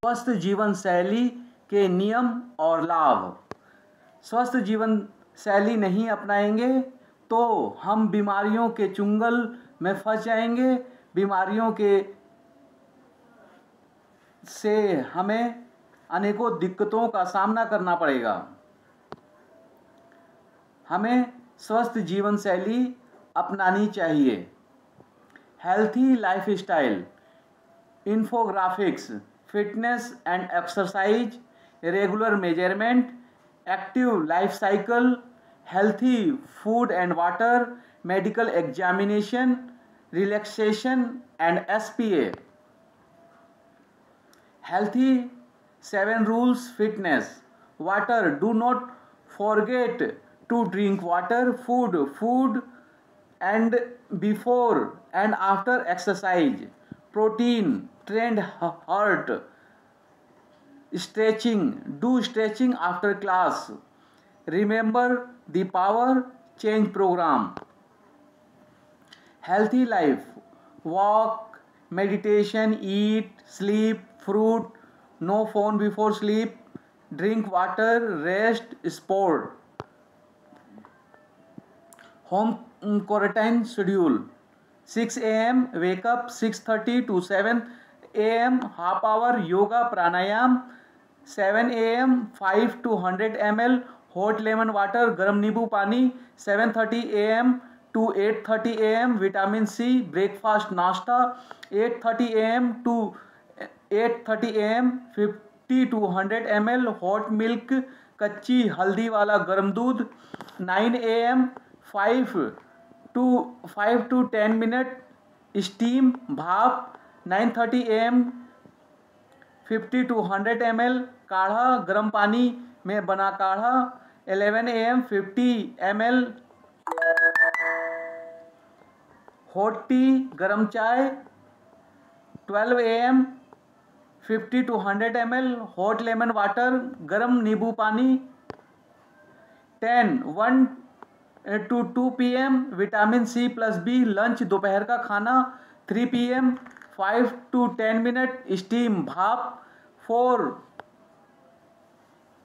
स्वस्थ जीवन शैली के नियम और लाभ। स्वस्थ जीवन शैली नहीं अपनाएंगे तो हम बीमारियों के चुंगल में फंस जाएंगे। बीमारियों के से हमें अनेकों दिक्कतों का सामना करना पड़ेगा। हमें स्वस्थ जीवन शैली अपनानी चाहिए। Healthy lifestyle, infographics, fitness and exercise, regular measurement, active life cycle, healthy food and water, medical examination, relaxation and SPA. Healthy 7 rules fitness. Water, do not forget to drink water. Food and before and after exercise. Protein, trained heart. Stretching, do stretching after class. Remember the power change program. Healthy life, walk, meditation, eat, sleep, fruit, no phone before sleep, drink water, rest, sport. Home quarantine schedule, 6 a.m. wake up, 6:30 to 7 a.m. half hour yoga pranayam, 7 a.m. 5 to 100 ml hot lemon water, garam नींबू पानी, 7:30 a.m. to 8:30 a.m. vitamin C breakfast नाश्ता, 8:30 a.m. to 8:30 a.m. 50 to 100 ml hot milk कच्ची हल्दी वाला गर्म दूध, 9 a.m. 5 to 10 minute steam भाप, 9:30 a.m. 50 to 100 ml काढ़ा गर्म पानी में बना काढ़ा, 11 a.m. 50 ml हॉट टी गर्म चाय, 12 a.m. 50 to 100 ml hot lemon water गर्म नींबू पानी, 1 to 2 p.m. Vitamin C plus B lunch दोपहर का खाना, 3 p.m. 5 to 10 मिनट स्टीम भाप, 4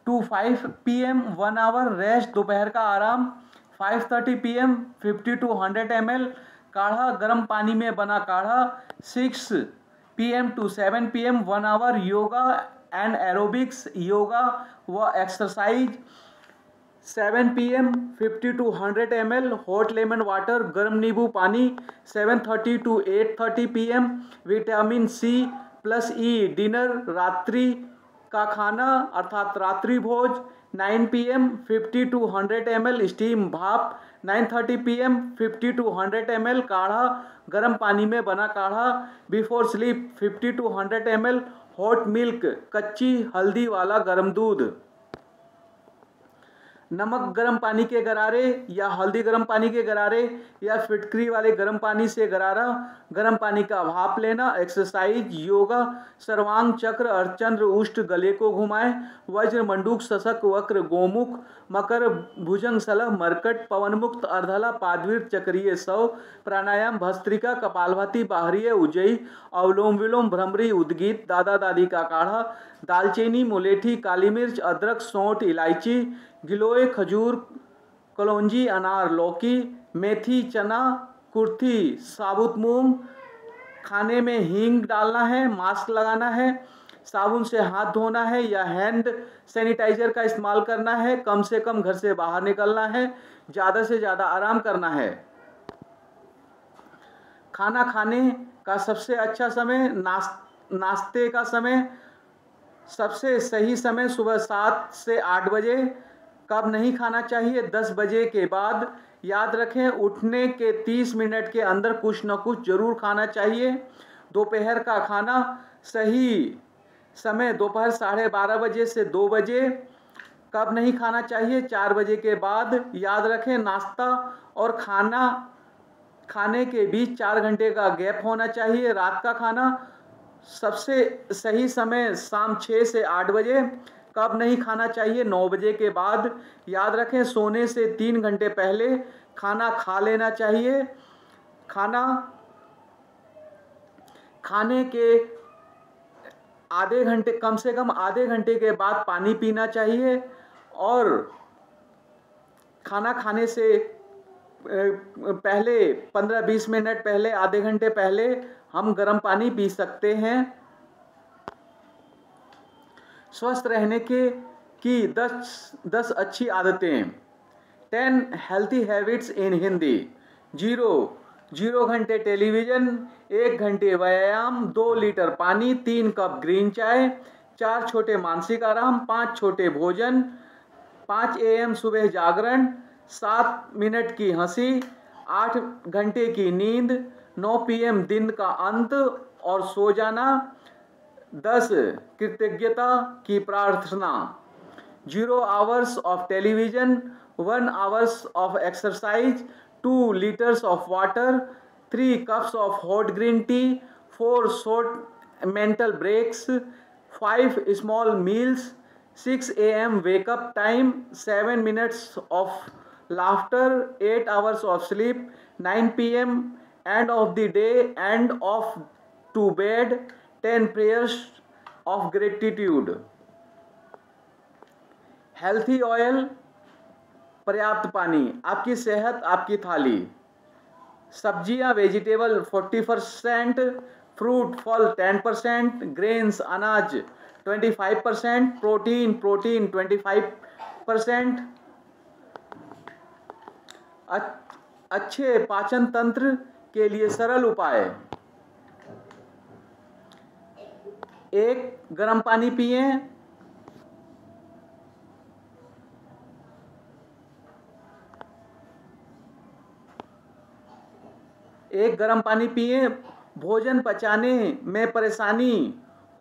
to 5 p.m. 1 आवर रेस्ट दोपहर का आराम, 5:30 p.m. 50 to 100 ml काढ़ा गर्म पानी में बना काढ़ा, 6 p.m. to 7 p.m. 1 hour yoga and aerobics yoga व exercise, 7 p.m. 50 to 100 ml hot lemon water गर्म नींबू पानी, 7:30 to 8:30 p.m. Vitamin C plus E dinner रात्रि का खाना अर्थात रात्रि भोज, 9 p.m. 50 to 100 ml स्टीम भाप, 9:30 p.m. 50 to 100 ml काढ़ा गर्म पानी में बना काढ़ा, before sleep 50 to 100 ml hot milk कच्ची हल्दी वाला गर्म दूध। नमक गर्म पानी के गरारे या हल्दी गर्म पानी के गरारे या फिटकरी वाले गर्म पानी से गरारा, गर्म पानी का भाप लेना, एक्सरसाइज योगा, सर्वांग चक्र अर्धचंद्र उष्ट गले को घुमाएं, वज्र मंडूक शशक वक्र गोमुख मकर भुजंग सलह मरकट पवन मुक्त अर्धला पादवीर चक्रीय सौ, प्राणायाम भस्त्रिका कपालभाति बाहरीय उज्जयी अवलोम विलोम भ्रमरी उद्गीत दादा दादी का काढ़ा, दालचीनी मुलेठी काली मिर्च अदरक सौंठ इलायची गिलोय खजूर कलौंजी अनार लौकी मेथी चना कुर्थी साबुत मूंग, खाने में हींग डालना है, मास्क लगाना है, साबुन से हाथ धोना है या हैंड सैनिटाइजर का इस्तेमाल करना है, कम से कम घर से बाहर निकलना है, ज़्यादा से ज़्यादा आराम करना है। खाना खाने का सबसे अच्छा समय नाश्ते का समय, सबसे सही समय सुबह 7 से 8 बजे। कब नहीं खाना चाहिए? 10 बजे के बाद। याद रखें उठने के 30 मिनट के अंदर कुछ न कुछ जरूर खाना चाहिए। दोपहर का खाना सही समय दोपहर 12:30 बजे से 2 बजे। कब नहीं खाना चाहिए? 4 बजे के बाद। याद रखें नाश्ता और खाना खाने के बीच 4 घंटे का गैप होना चाहिए। रात का खाना सबसे सही समय शाम 6 से 8 बजे। कब नहीं खाना चाहिए? 9 बजे के बाद। याद रखें सोने से 3 घंटे पहले खाना खा लेना चाहिए। खाना खाने के आधे घंटे, कम से कम आधे घंटे के बाद पानी पीना चाहिए। और खाना खाने से पहले 15-20 मिनट पहले, आधे घंटे पहले हम गर्म पानी पी सकते हैं। स्वस्थ रहने की 10 अच्छी आदतें। 10 हेल्थी हैबिट्स इन हिंदी। 0 घंटे टेलीविज़न, 1 घंटे व्यायाम, 2 लीटर पानी, 3 कप ग्रीन चाय, 4 छोटे मानसिक आराम, 5 छोटे भोजन, 5 AM सुबह जागरण, 7 मिनट की हंसी, 8 घंटे की नींद, 9 PM दिन का अंत और सो जाना, 10 कृतज्ञता की प्रार्थना। 0 hours of television, 1 hours of exercise, 2 liters of water, 3 cups of hot green tea, 4 short mental breaks, 5 small meals, 6 AM wake up time, 7 minutes of laughter, 8 hours of sleep, 9 PM end of the day, end of to bed, 10 prayers of gratitude। Healthy oil, पर्याप्त पानी, आपकी सेहत आपकी थाली। सब्जियां vegetable 40%, fruit फल 10%, grains अनाज 25%, protein 25%। अच्छे पाचन तंत्र के लिए सरल उपाय। 1 गर्म पानी पिएं। 1 गर्म पानी पिएं। भोजन पचाने में परेशानी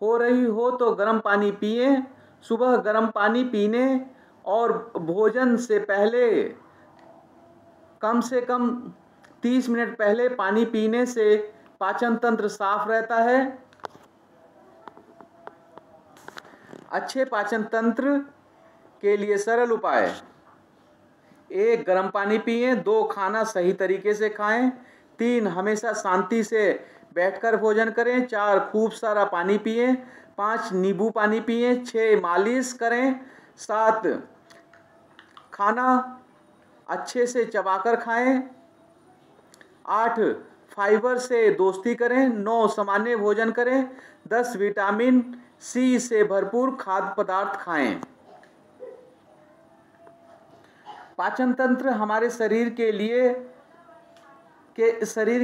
हो रही हो तो गर्म पानी पिएं। सुबह गर्म पानी पीने और भोजन से पहले कम से कम 30 मिनट पहले पानी पीने से पाचन तंत्र साफ रहता है। अच्छे पाचन तंत्र के लिए सरल उपाय। 1 गर्म पानी पिएं। 2 खाना सही तरीके से खाएं। 3 हमेशा शांति से बैठकर भोजन करें। 4 खूब सारा पानी पिएं। 5 नींबू पानी पिएं। 6 मालिश करें। 7 खाना अच्छे से चबाकर खाएं। 8 फाइबर से दोस्ती करें। 9 सामान्य भोजन करें। 10 विटामिन सी से भरपूर खाद्य पदार्थ खाएं। पाचन तंत्र हमारे शरीर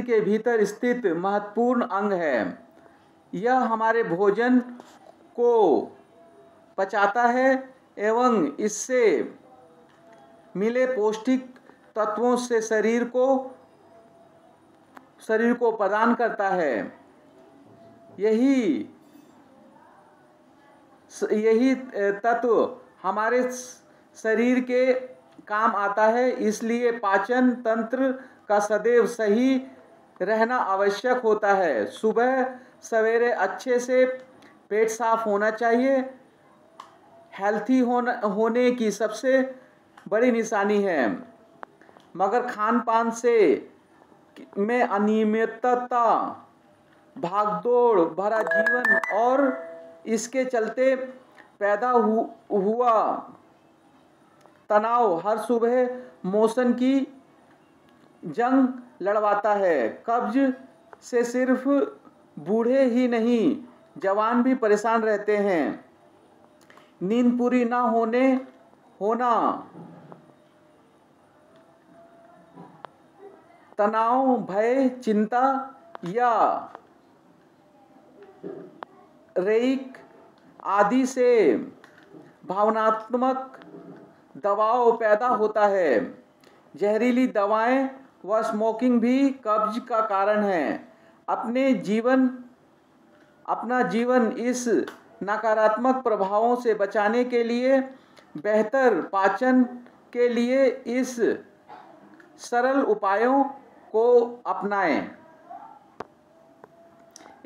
के भीतर स्थित महत्वपूर्ण अंग है। यह हमारे भोजन को पचाता है एवं इससे मिले पौष्टिक तत्वों से शरीर को प्रदान करता है। यही तत्व हमारे शरीर के काम आता है। इसलिए पाचन तंत्र का सदैव सही रहना आवश्यक होता है। सुबह सवेरे अच्छे से पेट साफ होना चाहिए। हेल्थी होने की सबसे बड़ी निशानी है, मगर खान पान में अनियमितता, भागदौड़ भरा जीवन और इसके चलते पैदा हुआ तनाव हर सुबह मोशन की जंग लड़वाता है। कब्ज से सिर्फ बूढ़े ही नहीं, जवान भी परेशान रहते हैं। नींद पूरी ना होना, तनाव, भय, चिंता या रेइक आदि से भावनात्मक दबाव पैदा होता है। जहरीली दवाएं व स्मोकिंग भी कब्ज का कारण है। अपना जीवन इस नकारात्मक प्रभावों से बचाने के लिए बेहतर पाचन के लिए इस सरल उपायों को अपनाएं।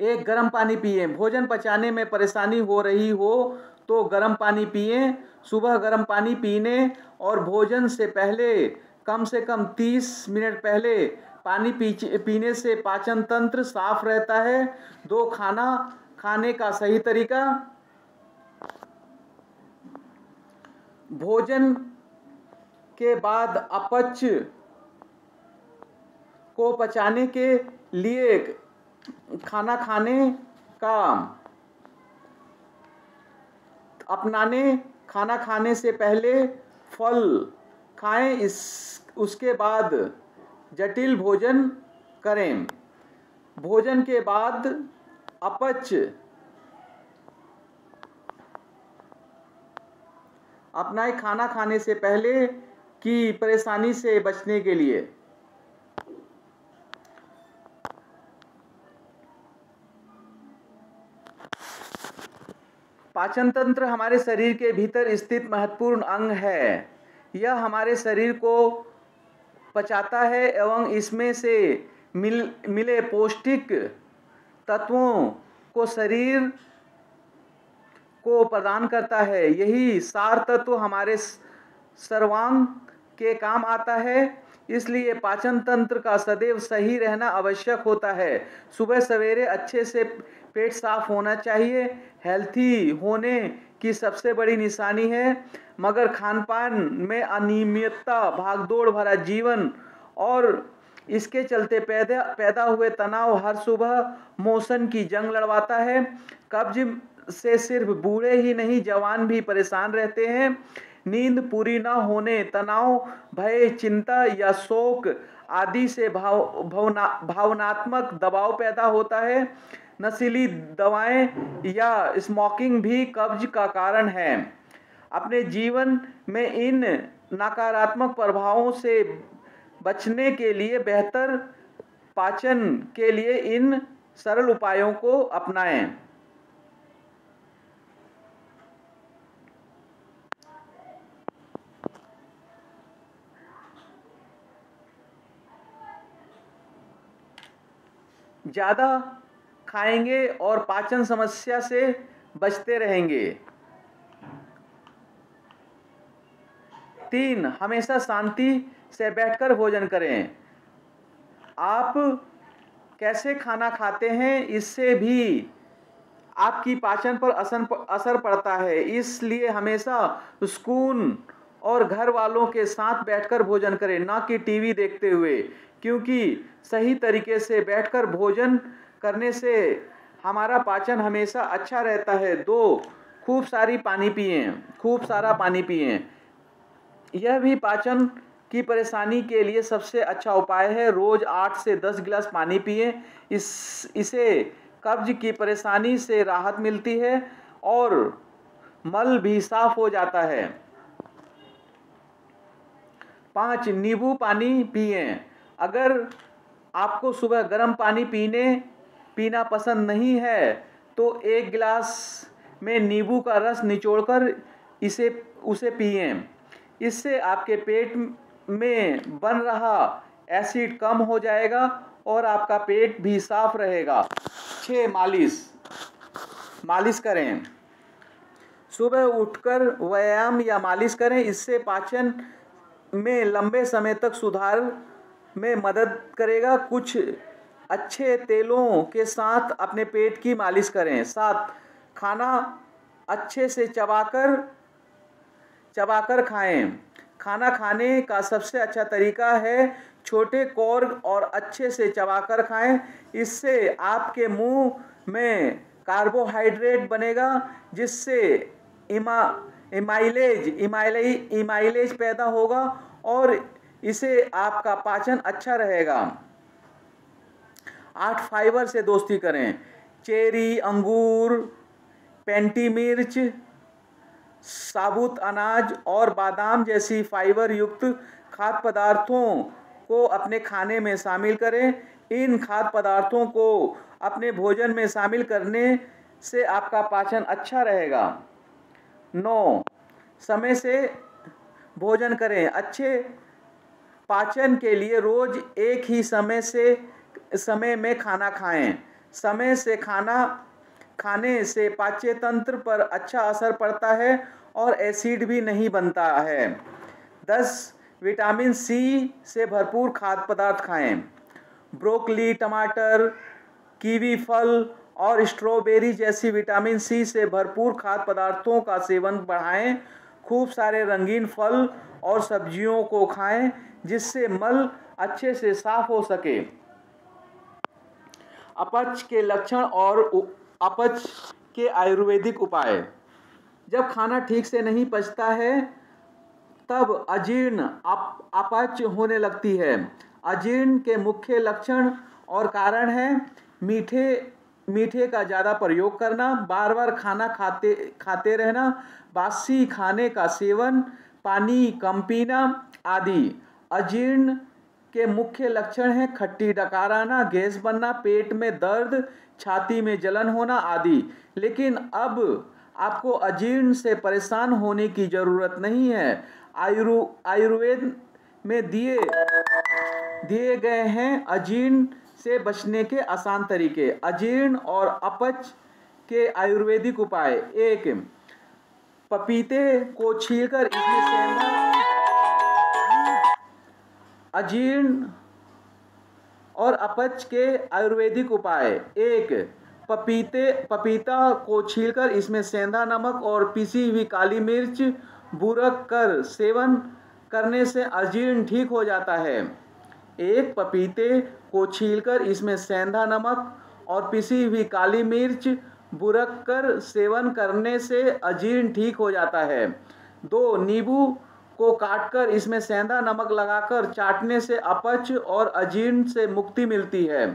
1 गर्म पानी पिएं। भोजन पचाने में परेशानी हो रही हो तो गर्म पानी पिएं। सुबह गर्म पानी पीने और भोजन से पहले कम से कम 30 मिनट पहले पानी पीने से पाचन तंत्र साफ रहता है। 2 खाना खाने का सही तरीका। भोजन के बाद अपच को पचाने के लिए खाना खाने का अपनाने। खाना खाने से पहले फल खाएं, उसके बाद जटिल भोजन करें। भोजन के बाद अपच अपनाएं खाना खाने से पहले की परेशानी से बचने के लिए। पाचन तंत्र हमारे शरीर के भीतर स्थित महत्वपूर्ण अंग है। यह हमारे शरीर को पचाता है एवं इसमें से मिले पौष्टिक तत्वों को शरीर को प्रदान करता है। यही सार तत्व हमारे सर्वांग के काम आता है। इसलिए पाचन तंत्र का सदैव सही रहना आवश्यक होता है। सुबह सवेरे अच्छे से पेट साफ होना चाहिए। हेल्थी होने की सबसे बड़ी निशानी है, मगर खानपान में अनियमितता, भागदौड़ भरा जीवन और इसके चलते पैदा हुए तनाव हर सुबह मोशन की जंग लड़वाता है। कब्ज से सिर्फ बूढ़े ही नहीं, जवान भी परेशान रहते हैं। नींद पूरी न होने, तनाव, भय, चिंता या शोक आदि से भावनात्मक दबाव पैदा होता है। नशीली दवाएं या स्मोकिंग भी कब्ज का कारण है। अपने जीवन में इन नकारात्मक प्रभावों से बचने के लिए बेहतर पाचन के लिए इन सरल उपायों को अपनाएं। ज़्यादा खाएंगे और पाचन समस्या से बचते रहेंगे। 3. हमेशा शांति से बैठकर भोजन करें। आप कैसे खाना खाते हैं, इससे भी आपकी पाचन पर असर पड़ता है। इसलिए हमेशा सुकून और घर वालों के साथ बैठकर भोजन करें, ना कि टीवी देखते हुए, क्योंकि सही तरीके से बैठकर भोजन करने से हमारा पाचन हमेशा अच्छा रहता है। 2. खूब सारा पानी पिएं। यह भी पाचन की परेशानी के लिए सबसे अच्छा उपाय है। रोज 8 से 10 गिलास पानी पिएं। इसे कब्ज की परेशानी से राहत मिलती है और मल भी साफ हो जाता है। 5. नींबू पानी पिएं। अगर आपको सुबह गर्म पानी पीना पसंद नहीं है तो 1 गिलास में नींबू का रस निचोड़कर उसे पिएं। इससे आपके पेट में बन रहा एसिड कम हो जाएगा और आपका पेट भी साफ रहेगा। 6. मालिश करें। सुबह उठकर व्यायाम या मालिश करें। इससे पाचन में लंबे समय तक सुधार में मदद करेगा। कुछ अच्छे तेलों के साथ अपने पेट की मालिश करें। 7. खाना अच्छे से चबाकर खाएं। खाना खाने का सबसे अच्छा तरीका है छोटे कौर और अच्छे से चबाकर खाएं। इससे आपके मुंह में कार्बोहाइड्रेट बनेगा, जिससे इमाइलेज पैदा होगा और इससे आपका पाचन अच्छा रहेगा। 8. फाइबर से दोस्ती करें। चेरी, अंगूर, पेंटी मिर्च, साबुत अनाज और बादाम जैसी फाइबर युक्त खाद्य पदार्थों को अपने खाने में शामिल करें। इन खाद्य पदार्थों को अपने भोजन में शामिल करने से आपका पाचन अच्छा रहेगा। 9. समय से भोजन करें। अच्छे पाचन के लिए रोज एक ही समय में खाना खाएं। समय से खाना खाने से पाचन तंत्र पर अच्छा असर पड़ता है और एसिड भी नहीं बनता है। 10. विटामिन सी से भरपूर खाद्य पदार्थ खाएं। ब्रोकली, टमाटर, कीवी फल और स्ट्रॉबेरी जैसी विटामिन सी से भरपूर खाद्य पदार्थों का सेवन बढ़ाएं। खूब सारे रंगीन फल और सब्जियों को खाएं जिससे मल अच्छे से साफ हो सके। अपच के लक्षण और अपच के आयुर्वेदिक उपाय। जब खाना ठीक से नहीं पचता है तब अजीर्ण अपच होने लगती है। अजीर्ण के मुख्य लक्षण और कारण है मीठे का ज़्यादा प्रयोग करना, बार बार खाना खाते रहना, बासी खाने का सेवन, पानी कम पीना आदि। अजीर्ण के मुख्य लक्षण हैं खट्टी डकार आना, गैस बनना, पेट में दर्द, छाती में जलन होना आदि। लेकिन अब आपको अजीर्ण से परेशान होने की ज़रूरत नहीं है। आयुर्वेद में दिए गए हैं अजीर्ण से बचने के आसान तरीके। अजीर्ण और अपच के आयुर्वेदिक उपाय। 1. पपीते को छीलकर इसमें सेंधा। अजीर्ण और अपच के आयुर्वेदिक उपाय। 1. पपीता को छीलकर इसमें सेंधा नमक और पिसी हुई काली मिर्च बुरक कर सेवन करने से अजीर्ण ठीक हो जाता है। 1 पपीते को छीलकर इसमें सेंधा नमक और पिसी हुई काली मिर्च बुरक कर सेवन करने से अजीर्ण ठीक हो जाता है। 2 नींबू को काटकर इसमें सेंधा नमक लगाकर चाटने से अपच और अजीर्ण से मुक्ति मिलती है।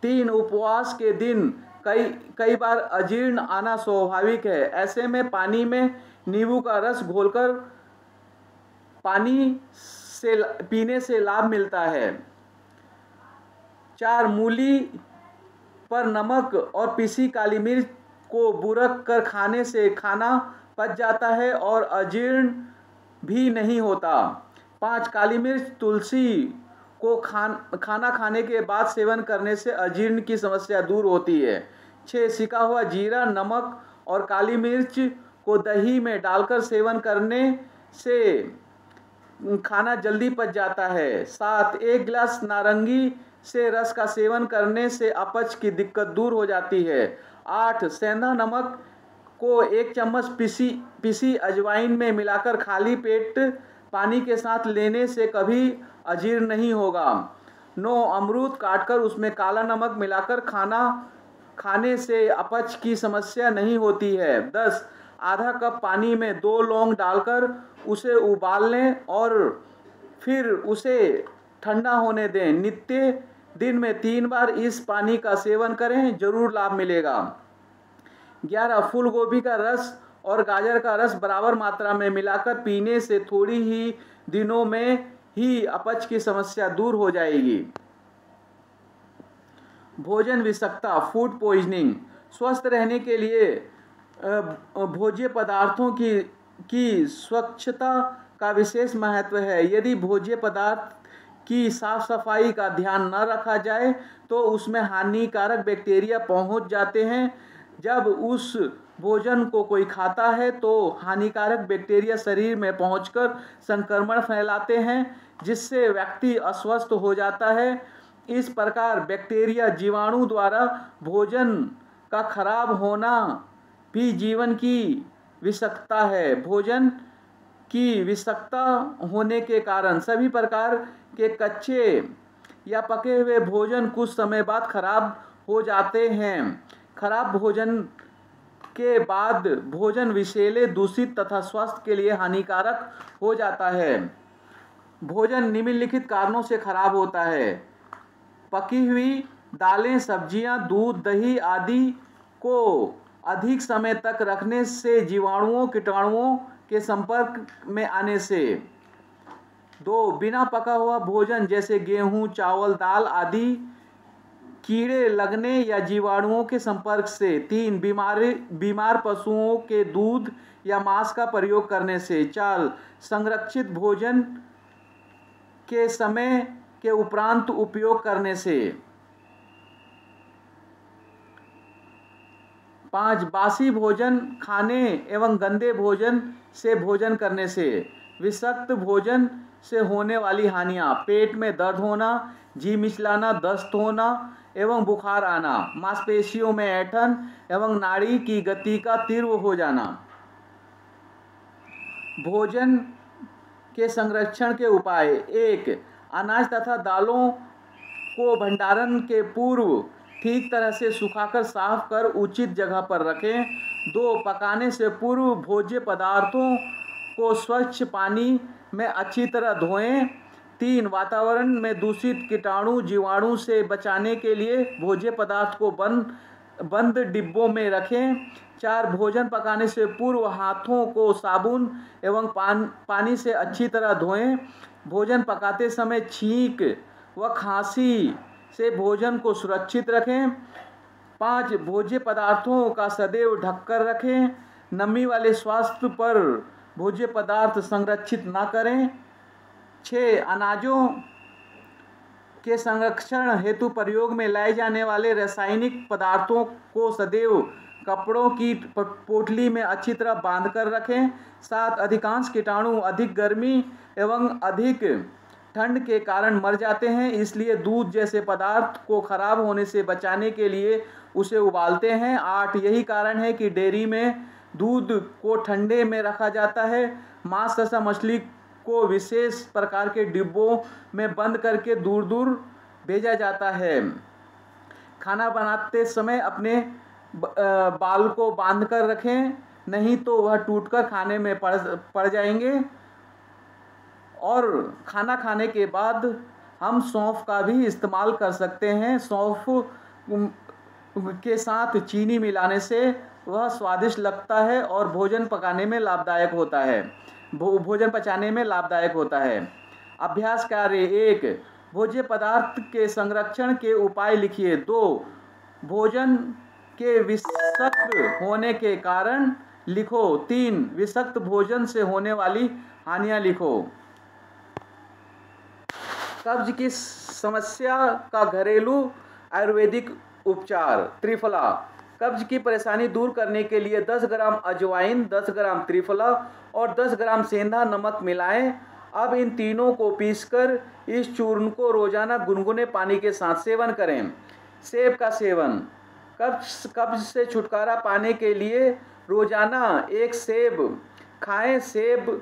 3 उपवास के दिन कई बार अजीर्ण आना स्वाभाविक है। ऐसे में पानी में नींबू का रस घोलकर पानी से पीने से लाभ मिलता है। 4 मूली पर नमक और पिसी काली मिर्च को बुरक कर खाने से खाना पच जाता है और अजीर्ण भी नहीं होता। 5 काली मिर्च तुलसी को खाना खाने के बाद सेवन करने से अजीर्ण की समस्या दूर होती है। 6 सिका हुआ जीरा, नमक और काली मिर्च को दही में डालकर सेवन करने से खाना जल्दी पच जाता है। 7 1 गिलास नारंगी से रस का सेवन करने से अपच की दिक्कत दूर हो जाती है। 8 सेंधा नमक को 1 चम्मच पिसी अजवाइन में मिलाकर खाली पेट पानी के साथ लेने से कभी अजीर्ण नहीं होगा। 9 अमरूद काटकर उसमें काला नमक मिलाकर खाने से अपच की समस्या नहीं होती है। 10 आधा कप पानी में 2 लौंग डालकर उसे उबाल लें और फिर उसे ठंडा होने दें। नित्य दिन में 3 बार इस पानी का सेवन करें, जरूर लाभ मिलेगा। 11 फूल गोभी का रस और गाजर का रस बराबर मात्रा में मिलाकर पीने से थोड़ी ही दिनों में ही अपच की समस्या दूर हो जाएगी। भोजन विषाक्तता, फूड पॉइजनिंग। स्वस्थ रहने के लिए भोज्य पदार्थों की स्वच्छता का विशेष महत्व है। यदि भोज्य पदार्थ की साफ सफाई का ध्यान न रखा जाए तो उसमें हानिकारक बैक्टीरिया पहुंच जाते हैं। जब उस भोजन को कोई खाता है तो हानिकारक बैक्टीरिया शरीर में पहुंचकर संक्रमण फैलाते हैं जिससे व्यक्ति अस्वस्थ हो जाता है। इस प्रकार बैक्टीरिया जीवाणु द्वारा भोजन का खराब होना भी जीवन की विषाक्तता है। भोजन की विषाक्तता होने के कारण सभी प्रकार के कच्चे या पके हुए भोजन कुछ समय बाद खराब हो जाते हैं। खराब भोजन के बाद भोजन विषैले, दूषित तथा स्वास्थ्य के लिए हानिकारक हो जाता है। भोजन निम्नलिखित कारणों से खराब होता है। पकी हुई दालें, सब्जियां, दूध, दही आदि को अधिक समय तक रखने से, जीवाणुओं कीटाणुओं के संपर्क में आने से। 2 बिना पका हुआ भोजन जैसे गेहूं, चावल, दाल आदि कीड़े लगने या जीवाणुओं के संपर्क से। 3 बीमार पशुओं के दूध या मांस का प्रयोग करने से। 4 संरक्षित भोजन के समय के उपरांत उपयोग करने से। 5 बासी भोजन खाने एवं गंदे भोजन से भोजन करने से। विषाक्त भोजन से होने वाली हानियां: पेट में दर्द होना, जी मिचलाना, दस्त होना एवं बुखार आना, मांसपेशियों में ऐंठन एवं नाड़ी की गति का तीव्र हो जाना। भोजन के संरक्षण के उपाय: 1. अनाज तथा दालों को भंडारण के पूर्व ठीक तरह से सुखाकर साफ कर उचित जगह पर रखें। 2. पकाने से पूर्व भोज्य पदार्थों को स्वच्छ पानी में अच्छी तरह धोएं। 3. वातावरण में दूषित कीटाणु जीवाणु से बचाने के लिए भोज्य पदार्थ को बंद डिब्बों में रखें। 4. भोजन पकाने से पूर्व हाथों को साबुन एवं पानी से अच्छी तरह धोएं। भोजन पकाते समय छींक व खांसी से भोजन को सुरक्षित रखें। 5. भोज्य पदार्थों का सदैव ढककर रखें। नमी वाले स्वास्थ्य पर भोज्य पदार्थ संरक्षित न करें। 6. अनाजों के संरक्षण हेतु प्रयोग में लाए जाने वाले रासायनिक पदार्थों को सदैव कपड़ों की पोटली में अच्छी तरह बांधकर रखें। 7. अधिकांश कीटाणु अधिक गर्मी एवं अधिक ठंड के कारण मर जाते हैं, इसलिए दूध जैसे पदार्थ को खराब होने से बचाने के लिए उसे उबालते हैं। 8. यही कारण है कि डेयरी में दूध को ठंडे में रखा जाता है। मांस तथा मछली को विशेष प्रकार के डिब्बों में बंद करके दूर दूर भेजा जाता है। खाना बनाते समय अपने बाल को बांधकर रखें, नहीं तो वह टूटकर खाने में पड़ जाएंगे। और खाना खाने के बाद हम सौंफ का भी इस्तेमाल कर सकते हैं। सौंफ के साथ चीनी मिलाने से वह स्वादिष्ट लगता है और भोजन पकाने में लाभदायक होता है, भोजन पचाने में लाभदायक होता है। अभ्यास कार्य: 1. भोज्य पदार्थ के संरक्षण के उपाय लिखिए। 2. भोजन के विषाक्त होने के कारण लिखो। 3. विषाक्त भोजन से होने वाली हानियां लिखो। कब्ज की समस्या का घरेलू आयुर्वेदिक उपचार: त्रिफला। कब्ज की परेशानी दूर करने के लिए 10 ग्राम अजवाइन, 10 ग्राम त्रिफला और 10 ग्राम सेंधा नमक मिलाएं। अब इन तीनों को पीसकर इस चूर्ण को रोजाना गुनगुने पानी के साथ सेवन करें। सेब का सेवन: कब्ज से छुटकारा पाने के लिए रोजाना 1 सेब खाएं। सेब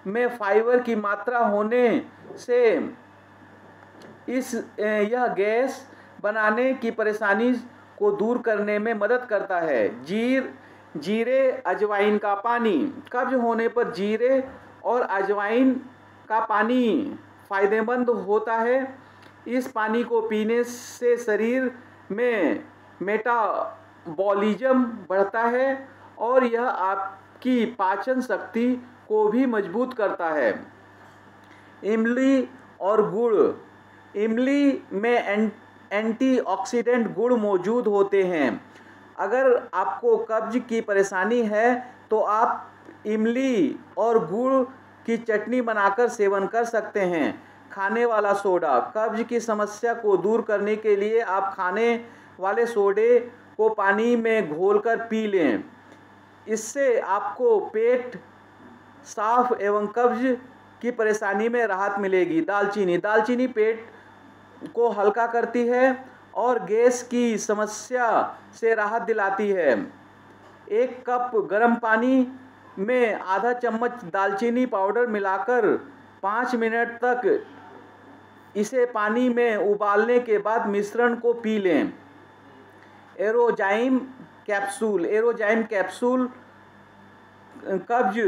में फाइबर की मात्रा होने से यह गैस बनाने की परेशानी को दूर करने में मदद करता है। जीरे अजवाइन का पानी: कब्ज होने पर जीरे और अजवाइन का पानी फायदेमंद होता है। इस पानी को पीने से शरीर में मेटाबॉलिज्म बढ़ता है और यह आपकी पाचन शक्ति को भी मजबूत करता है। इमली और गुड़: इमली में एंटीऑक्सीडेंट गुण मौजूद होते हैं। अगर आपको कब्ज की परेशानी है तो आप इमली और गुड़ की चटनी बनाकर सेवन कर सकते हैं। खाने वाला सोडा: कब्ज की समस्या को दूर करने के लिए आप खाने वाले सोडे को पानी में घोलकर पी लें। इससे आपको पेट साफ एवं कब्ज की परेशानी में राहत मिलेगी। दालचीनी पेट को हल्का करती है और गैस की समस्या से राहत दिलाती है। 1 कप गर्म पानी में आधा चम्मच दालचीनी पाउडर मिलाकर 5 मिनट तक इसे पानी में उबालने के बाद मिश्रण को पी लें। एरोजाइम कैप्सूल कब्ज,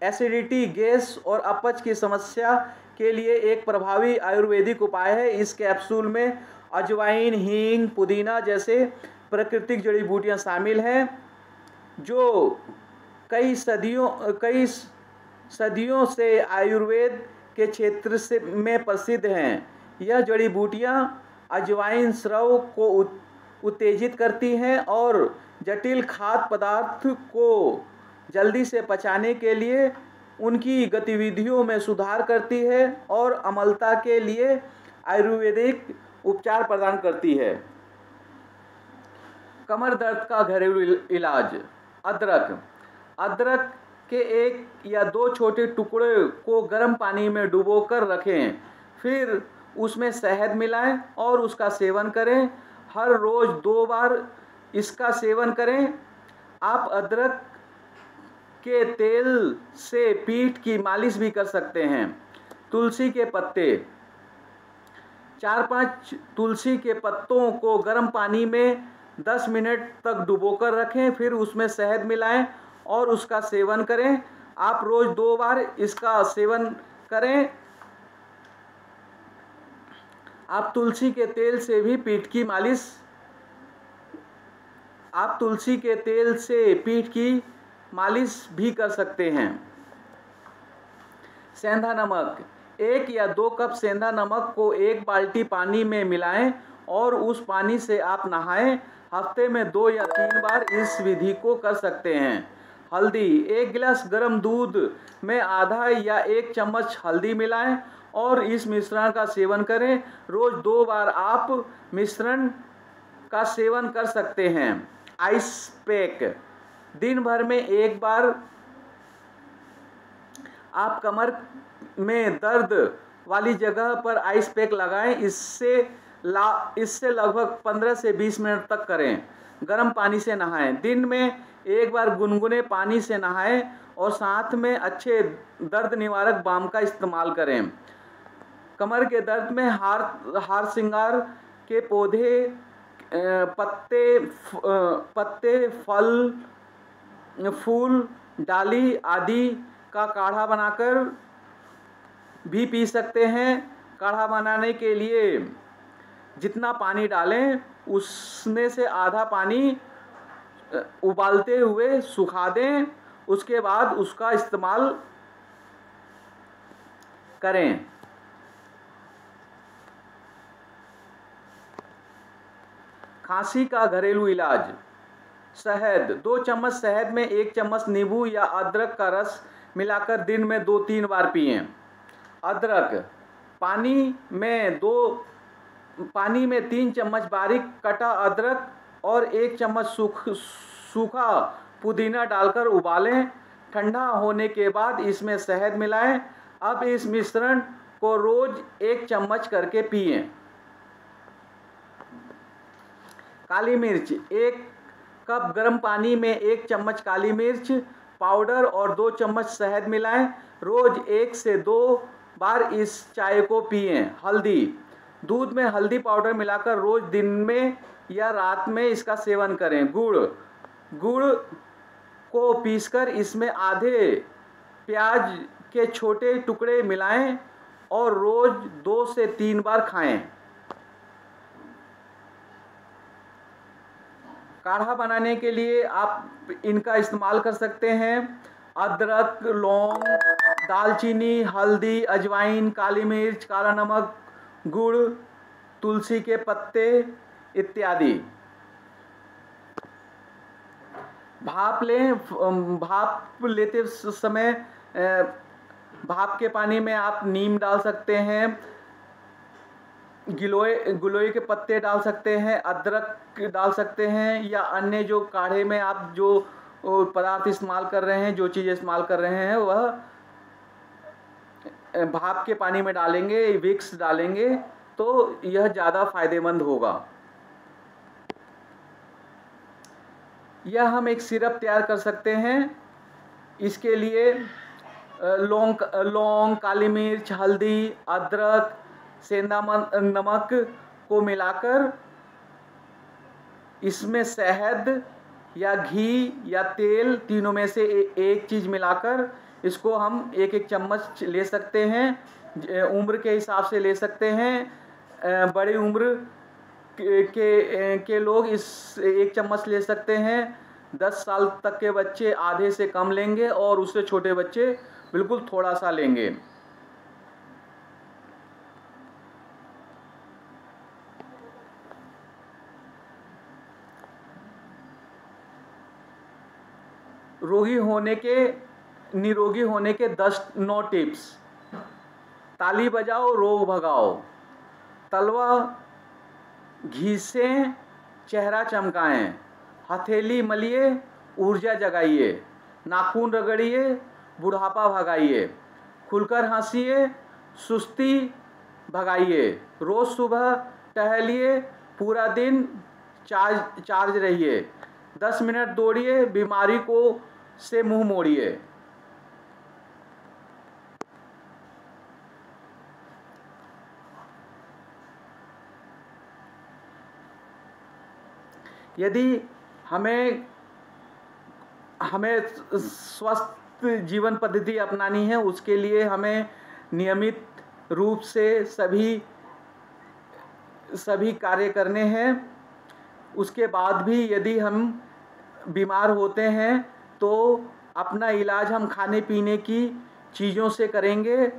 एसिडिटी, गैस और अपच की समस्या के लिए एक प्रभावी आयुर्वेदिक उपाय है। इस कैप्सूल में अजवाइन, हींग, पुदीना जैसे प्राकृतिक जड़ी बूटियां शामिल हैं जो कई सदियों से आयुर्वेद के क्षेत्र में प्रसिद्ध हैं। यह जड़ी बूटियां अजवाइन स्राव को उत्तेजित करती हैं और जटिल खाद्य पदार्थ को जल्दी से पचाने के लिए उनकी गतिविधियों में सुधार करती है और अम्लता के लिए आयुर्वेदिक उपचार प्रदान करती है। कमर दर्द का घरेलू इलाज: अदरक के 1 या 2 छोटे टुकड़े को गर्म पानी में डुबोकर रखें, फिर उसमें शहद मिलाएं और उसका सेवन करें। हर रोज 2 बार इसका सेवन करें। आप अदरक के तेल से पीठ की मालिश भी कर सकते हैं। तुलसी के पत्ते, 4-5 तुलसी के पत्तों को गर्म पानी में 10 मिनट तक डुबोकर रखें, फिर उसमें शहद मिलाएं और उसका सेवन करें। आप रोज 2 बार इसका सेवन करें। आप तुलसी के तेल से भी पीठ की मालिश भी कर सकते हैं। सेंधा नमक, 1 या 2 कप सेंधा नमक को 1 बाल्टी पानी में मिलाएं और उस पानी से आप नहाएं। हफ्ते में 2 या 3 बार इस विधि को कर सकते हैं। हल्दी, 1 गिलास गर्म दूध में आधा या 1 चम्मच हल्दी मिलाएं और इस मिश्रण का सेवन करें। रोज 2 बार आप मिश्रण का सेवन कर सकते हैं। आइस पैक, दिन भर में 1 बार आप कमर में दर्द वाली जगह पर आइस पैक लगाएं। इससे लगभग 15 से 20 मिनट तक करें। गर्म पानी से नहाएं, दिन में 1 बार गुनगुने पानी से नहाएं और साथ में अच्छे दर्द निवारक बाम का इस्तेमाल करें। कमर के दर्द में हार श्रृंगार के पौधे, पत्ते, फल, फूल, डाली आदि का काढ़ा बनाकर भी पी सकते हैं। काढ़ा बनाने के लिए जितना पानी डालें उसमें से आधा पानी उबालते हुए सुखा दें, उसके बाद उसका इस्तेमाल करें। खांसी का घरेलू इलाज, शहद, 2 चम्मच शहद में 1 चम्मच नींबू या अदरक का रस मिलाकर दिन में 2-3 बार पिएं। अदरक, पानी में 3 चम्मच बारीक कटा अदरक और 1 चम्मच सूखा पुदीना डालकर उबालें। ठंडा होने के बाद इसमें शहद मिलाएं। अब इस मिश्रण को रोज 1 चम्मच करके पिएं। काली मिर्च, 1 कप गर्म पानी में 1 चम्मच काली मिर्च पाउडर और 2 चम्मच शहद मिलाएं। रोज 1 से 2 बार इस चाय को पिएं। हल्दी, दूध में हल्दी पाउडर मिलाकर रोज दिन में या रात में इसका सेवन करें। गुड़ को पीसकर इसमें आधे प्याज के छोटे टुकड़े मिलाएं और रोज 2 से 3 बार खाएं। काढ़ा बनाने के लिए आप इनका इस्तेमाल कर सकते हैं। अदरक, लौंग, दालचीनी, हल्दी, अजवाइन, काली मिर्च, काला नमक, गुड़, तुलसी के पत्ते इत्यादि। भाप लेते समय भाप के पानी में आप नीम डाल सकते हैं, गिलोय के पत्ते डाल सकते हैं, अदरक डाल सकते हैं या अन्य जो काढ़े में आप जो पदार्थ इस्तेमाल कर रहे हैं, जो चीज़ इस्तेमाल कर रहे हैं वह भाप के पानी में डालेंगे, विक्स डालेंगे तो यह ज़्यादा फायदेमंद होगा। यह हम एक सिरप तैयार कर सकते हैं। इसके लिए लौंग, काली मिर्च, हल्दी, अदरक, सेंधा नमक को मिलाकर इसमें शहद या घी या तेल, तीनों में से एक चीज़ मिलाकर इसको हम 1-1 चम्मच ले सकते हैं। उम्र के हिसाब से ले सकते हैं। बड़ी उम्र के लोग इस 1 चम्मच ले सकते हैं। 10 साल तक के बच्चे आधे से कम लेंगे और उससे छोटे बच्चे बिल्कुल थोड़ा सा लेंगे। निरोगी होने के 9 टिप्स। ताली बजाओ, रोग भगाओ। तलवा घिसें, चेहरा चमकाएं। हथेली मलिए, ऊर्जा जगाइए। नाखून रगड़िए, बुढ़ापा भगाइए। खुलकर हंसिए, सुस्ती भगाइए। रोज सुबह टहलिए, पूरा दिन चार्ज रहिए। 10 मिनट दौड़िए, बीमारी को से मुंह मोड़िए। यदि हमें स्वस्थ जीवन पद्धति अपनानी है, उसके लिए हमें नियमित रूप से सभी कार्य करने हैं। उसके बाद भी यदि हम बीमार होते हैं तो अपना इलाज हम खाने पीने की चीज़ों से करेंगे।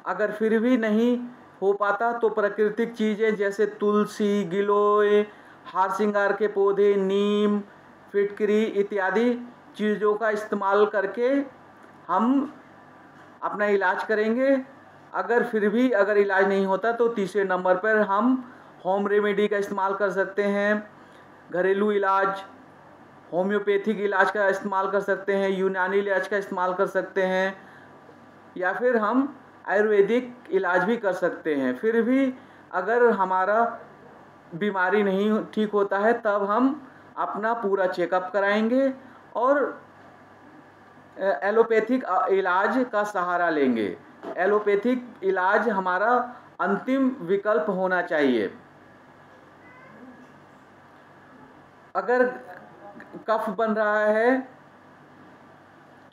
अगर फिर भी नहीं हो पाता तो प्राकृतिक चीज़ें जैसे तुलसी, गिलोय, हार श्रृंगार के पौधे, नीम, फिटकरी इत्यादि चीज़ों का इस्तेमाल करके हम अपना इलाज करेंगे। अगर इलाज नहीं होता तो तीसरे नंबर पर हम होम रेमेडी का इस्तेमाल कर सकते हैं। घरेलू इलाज, होम्योपैथिक इलाज का इस्तेमाल कर सकते हैं, यूनानी इलाज का इस्तेमाल कर सकते हैं, या फिर हम आयुर्वेदिक इलाज भी कर सकते हैं। फिर भी अगर हमारा बीमारी नहीं ठीक होता है तब हम अपना पूरा चेकअप कराएंगे और एलोपैथिक इलाज का सहारा लेंगे। एलोपैथिक इलाज हमारा अंतिम विकल्प होना चाहिए। अगर कफ बन रहा है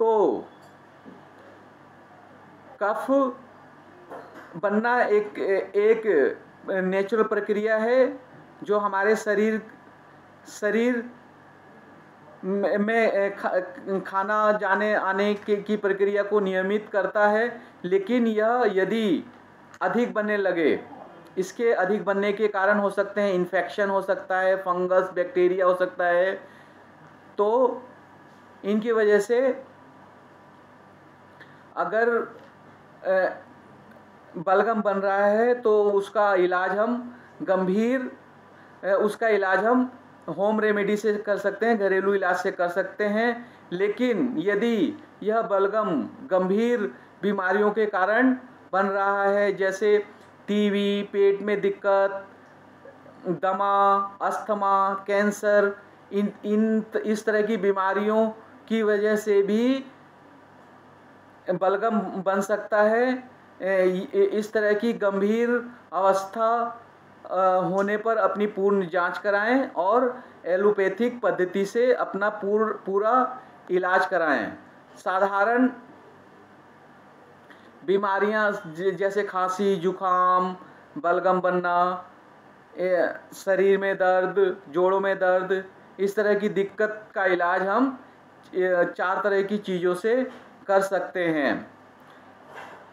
तो कफ बनना एक नेचुरल प्रक्रिया है जो हमारे शरीर में खाना जाने आने की प्रक्रिया को नियमित करता है। लेकिन यह यदि अधिक बनने लगे, इसके अधिक बनने के कारण हो सकते हैं इन्फेक्शन हो सकता है, फंगस, बैक्टीरिया हो सकता है। तो इनकी वजह से अगर बलगम बन रहा है तो उसका इलाज हम होम रेमेडी से कर सकते हैं, घरेलू इलाज से कर सकते हैं। लेकिन यदि यह बलगम गंभीर बीमारियों के कारण बन रहा है, जैसे टीबी, पेट में दिक्कत, दमा, अस्थमा, कैंसर, इस तरह की बीमारियों की वजह से भी बलगम बन सकता है। इस तरह की गंभीर अवस्था होने पर अपनी पूर्ण जांच कराएं और एलोपैथिक पद्धति से अपना पूरा इलाज कराएं। साधारण बीमारियां जैसे खांसी, जुखाम, बलगम बनना, शरीर में दर्द, जोड़ों में दर्द, इस तरह की दिक्कत का इलाज हम 4 तरह की चीज़ों से कर सकते हैं।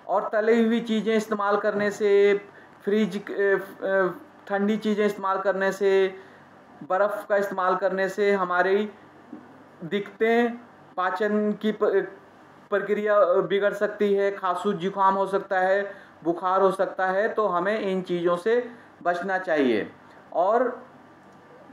और तली हुई चीज़ें इस्तेमाल करने से, ठंडी चीज़ें इस्तेमाल करने से, बर्फ़ का इस्तेमाल करने से हमारी दिक्कतें, पाचन की प्रक्रिया बिगड़ सकती है, खांसी जुकाम हो सकता है, बुखार हो सकता है। तो हमें इन चीज़ों से बचना चाहिए और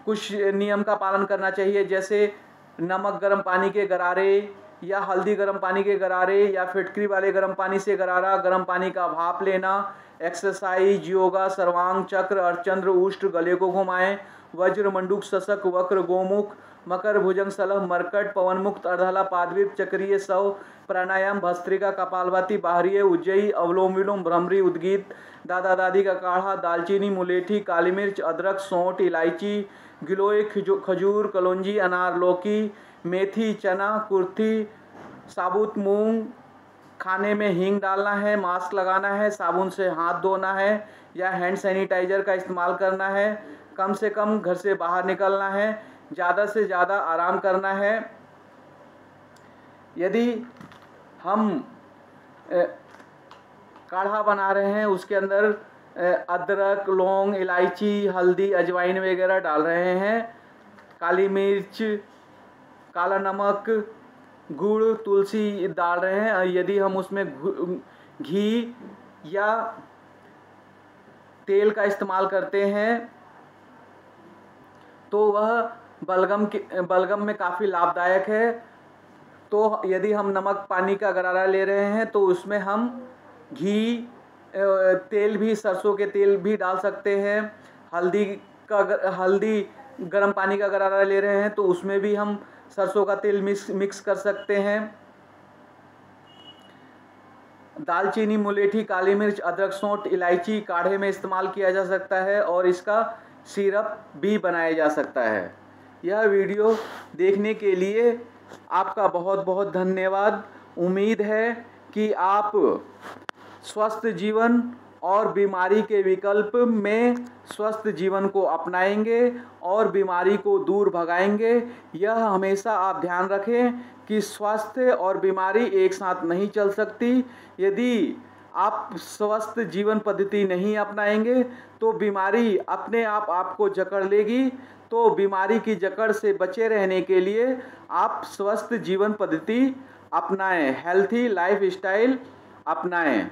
कुछ नियम का पालन करना चाहिए, जैसे नमक गर्म पानी के गरारे या हल्दी गर्म पानी के गरारे या फिटकरी वाले गर्म पानी से गरारा, गर्म पानी का भाप लेना, एक्सरसाइज, योगा, सर्वांग चक्र, अर्चंद्र, उष्ट्र, गले को घुमाएं, वज्र, मंडूक, शशक, वक्र, गोमुख, मकर, भुजंग, सलभ, मरकट, पवन मुक्त, अर्धला, पादवीप, चक्रीय, सव, प्राणायाम, भस्त्रिका, कपालभाति, बाहरी, उज्जयी, अवलोम विलोम, भ्रमरी, उद्गीत, दादा दादी का काढ़ा, दालचीनी, मुलेठी, काली मिर्च, अदरक, सौंठ, इलायची, गिलोय, खजूर, कलौंजी, अनार, लौकी, मेथी, चना, कुर्थी, साबुत मूंग, खाने में हींग डालना है, मास्क लगाना है, साबुन से हाथ धोना है या हैंड सैनिटाइजर का इस्तेमाल करना है, कम से कम घर से बाहर निकलना है, ज़्यादा से ज़्यादा आराम करना है। यदि हम काढ़ा बना रहे हैं, उसके अंदर अदरक, लौंग, इलायची, हल्दी, अजवाइन वगैरह डाल रहे हैं, काली मिर्च, काला नमक, गुड़, तुलसी डाल रहे हैं, यदि हम उसमें घी या तेल का इस्तेमाल करते हैं तो वह बलगम में काफ़ी लाभदायक है। तो यदि हम नमक पानी का गरारा ले रहे हैं तो उसमें हम घी, तेल भी, सरसों के तेल भी डाल सकते हैं। हल्दी गर्म पानी का गरारा ले रहे हैं तो उसमें भी हम सरसों का तेल मिक्स कर सकते हैं। दालचीनी, मुलेठी, काली मिर्च, अदरक, सौंठ, इलायची काढ़े में इस्तेमाल किया जा सकता है और इसका सिरप भी बनाया जा सकता है। यह वीडियो देखने के लिए आपका बहुत बहुत धन्यवाद। उम्मीद है कि आप स्वस्थ जीवन और बीमारी के विकल्प में स्वस्थ जीवन को अपनाएंगे और बीमारी को दूर भगाएंगे। यह हमेशा आप ध्यान रखें कि स्वास्थ्य और बीमारी एक साथ नहीं चल सकती। यदि आप स्वस्थ जीवन पद्धति नहीं अपनाएंगे तो बीमारी अपने आप आपको जकड़ लेगी। तो बीमारी की जकड़ से बचे रहने के लिए आप स्वस्थ जीवन पद्धति अपनाएं, हेल्थी लाइफस्टाइल अपनाएं।